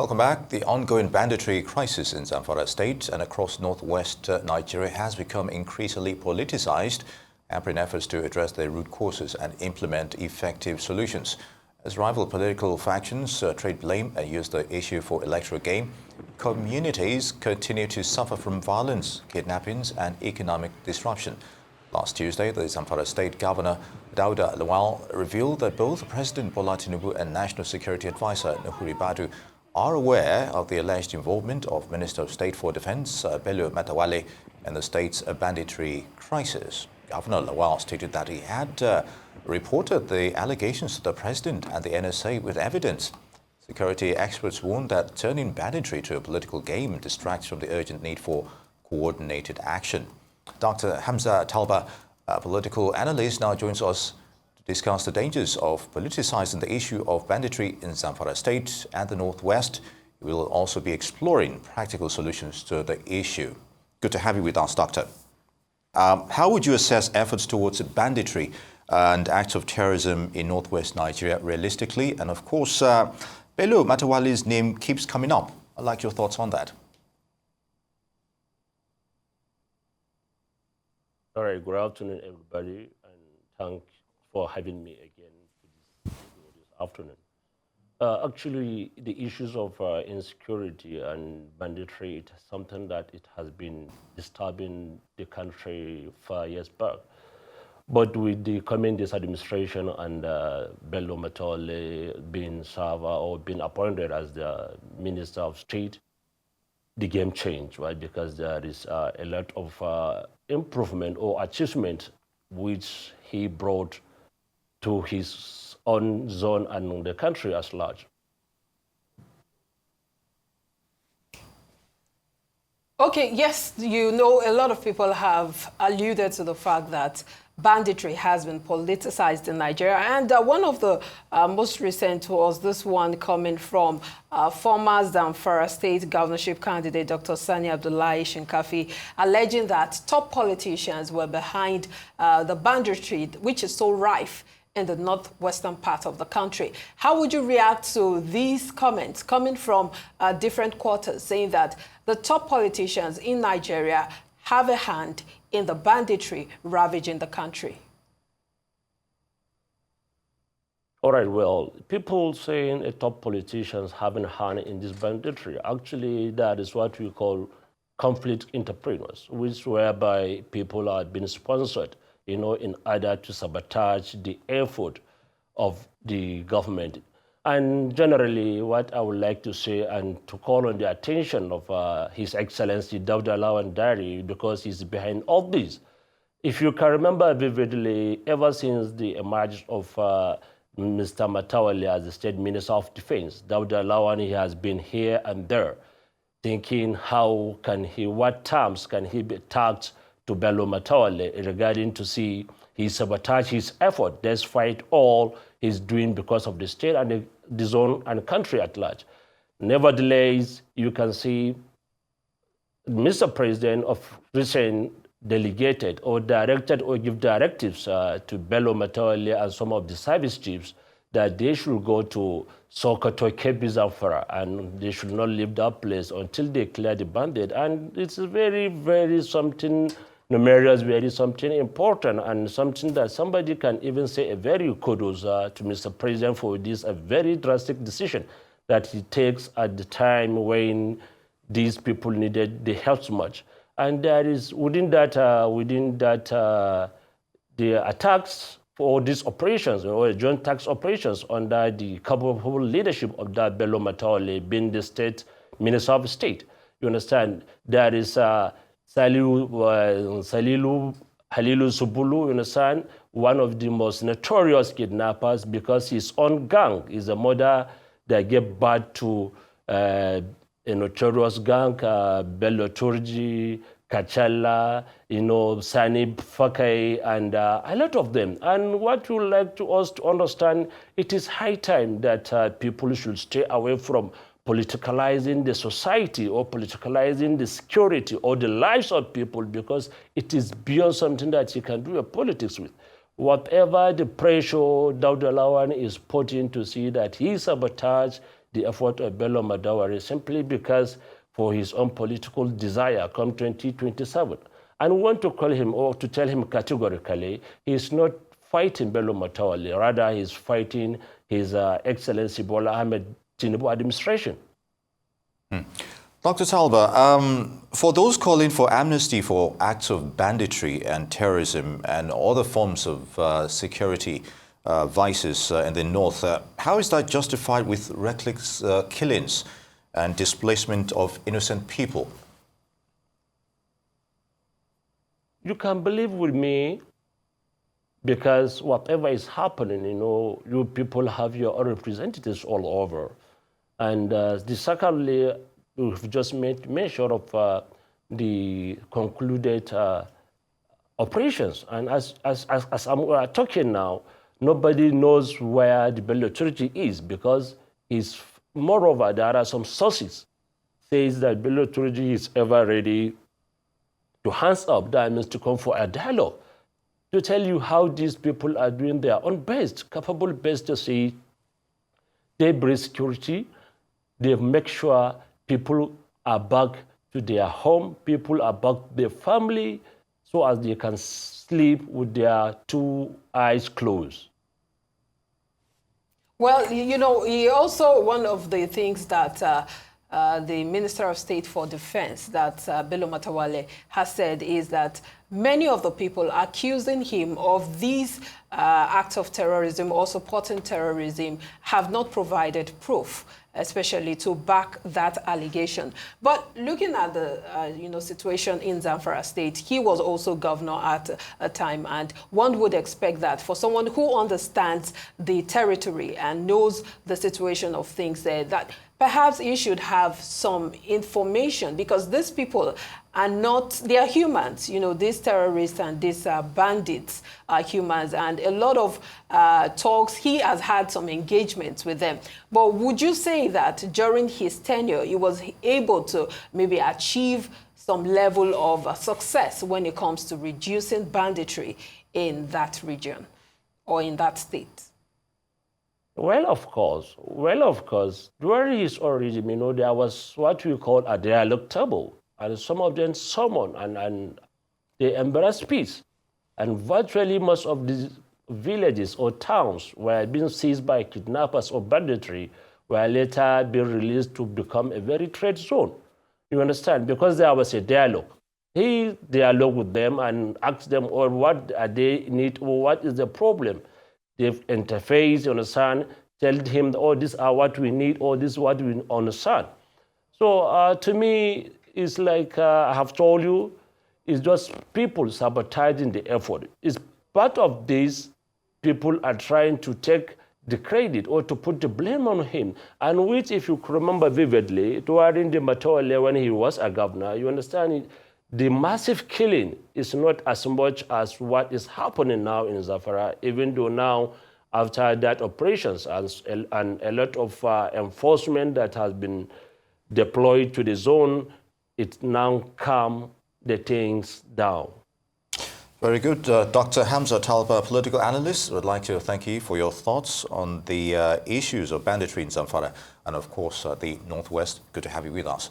Welcome back. The ongoing banditry crisis in Zamfara state and across northwest Nigeria has become increasingly politicized, hampering efforts to address their root causes and implement effective solutions. As rival political factions trade blame and use the issue for electoral gain, communities continue to suffer from violence, kidnappings and economic disruption. Last Tuesday, the Zamfara State Governor Dauda Lawal revealed that both President Bola Tinubu and National Security Advisor Nuhuri Badu are aware of the alleged involvement of Minister of State for Defense Bello Matawale in the state's banditry crisis. Governor Lawal stated that he had reported the allegations to the President and the NSA with evidence. Security experts warned that turning banditry to a political game distracts from the urgent need for coordinated action. Dr. Hamza Talba, a political analyst, now joins us to discuss the dangers of politicizing the issue of banditry in Zamfara State and the Northwest. We will also be exploring practical solutions to the issue. Good to have you with us, Doctor. How would you assess efforts towards banditry and acts of terrorism in Northwest Nigeria realistically? And of course, Bello Matawale's name keeps coming up. I'd like your thoughts on that. All right, good afternoon, everybody, and thanks for having me again this afternoon. Actually, the issues of insecurity and banditry, it is something that it has been disturbing the country for years back. But with the coming this administration and Bello Matawale being served or being appointed as the Minister of State, the game changed, right? Because there is a lot of improvement or achievement which he brought to his own zone and the country as large. Okay, yes, you know, a lot of people have alluded to the fact that banditry has been politicized in Nigeria. And one of the most recent was this one coming from former Zamfara State governorship candidate Dr. Sani Abdullahi Shinkafi, alleging that top politicians were behind the banditry, which is so rife in the northwestern part of the country. How would you react to these comments coming from different quarters, saying that the top politicians in Nigeria have a hand in the banditry ravaging the country? All right, well, people saying top politicians having a hand in this banditry, actually that is what we call conflict entrepreneurs, which whereby people are being sponsored, you know, in order to sabotage the effort of the government. And generally, what I would like to say and to call on the attention of His Excellency Dauda Lawan Dari, because he's behind all this. If you can remember vividly, ever since the emergence of Mr. Matawale as the State Minister of Defense, Dauda Lawan, he has been here and there, thinking how can he, what terms can he be tagged to Bello Matawale regarding to see he sabotage his effort despite all he's doing because of the state and the zone and country at large. Nevertheless, you can see Mr. President of recent delegated or directed or give directives to Bello Matawale and some of the service chiefs that they should go to Sokoto, Kebbi, Zamfara, and they should not leave that place until they clear the bandit. And it's very, very something numerous, very something important, and something that somebody can even say a very kudos to Mr. President for this a very drastic decision that he takes at the time when these people needed the help so much. And there is within that the attacks for these operations or joint tax operations under the capable leadership of that Bello Matawale being the State Minister of State. You understand? There is Halilu Subulu, you understand, one of the most notorious kidnappers because his own gang is a mother that gave birth to a notorious gang, Bello Turji, Kachala, you know, Sani Fakai, and a lot of them. And what we would like to us to understand, it is high time that people should stay away from politicalizing the society or politicalizing the security or the lives of people, because it is beyond something that you can do a politics with. Whatever the pressure Dauda Lawan is putting to see that he sabotage the effort of Bello Madawari simply because for his own political desire come 2027. And we want to call him or to tell him categorically, he's not fighting Bello Matawalle, rather he's fighting his Excellency Bola Ahmed Tinubu administration. Dr. Talba, for those calling for amnesty for acts of banditry and terrorism and other forms of security vices in the north, how is that justified with reckless killings and displacement of innocent people? You can believe with me, because whatever is happening, you people have your own representatives all over. And secondly, we've just made mention of the concluded operations. And as I'm talking now, nobody knows where the Bello Authority is, because moreover, there are some sources says that Bello Authority is ever ready to hands up, that means to come for a dialogue, to tell you how these people are doing their own best, capable best to say they bring security, they make sure people are back to their home, people are back to their family, so as they can sleep with their two eyes closed. Well, he also, one of the things that the Minister of State for Defense, that Bello Matawalle, has said is that many of the people accusing him of these acts of terrorism or supporting terrorism have not provided proof, especially to back that allegation. But looking at the situation in Zamfara State, he was also governor at a time, and one would expect that for someone who understands the territory and knows the situation of things there, that perhaps he should have some information, because these people are not, they are humans. These terrorists and these bandits are humans, and a lot of talks, he has had some engagements with them. But would you say that during his tenure, he was able to maybe achieve some level of success when it comes to reducing banditry in that region or in that state? Well, of course. During his origin, there was what we call a dialogue table. And some of them summoned and they embraced peace. And virtually most of these villages or towns were being seized by kidnappers or banditry were later being released to become a very trade zone. You understand? Because there was a dialogue. He dialogued with them and asked them, what they need, or what is the problem. They've interfaced, you understand, tell him, this are what we need, or this is what we understand. So to me, it's like I have told you, it's just people sabotaging the effort. It's part of this, people are trying to take the credit or to put the blame on him. And which, if you remember vividly, during the Matawalle when he was a governor, you understand, the massive killing is not as much as what is happening now in Zamfara, even though now, after that operations and a lot of enforcement that has been deployed to the zone, it now calm the things down. Very good. Dr. Hamza Talba, political analyst, would like to thank you for your thoughts on the issues of banditry in Zamfara and, of course, the Northwest. Good to have you with us.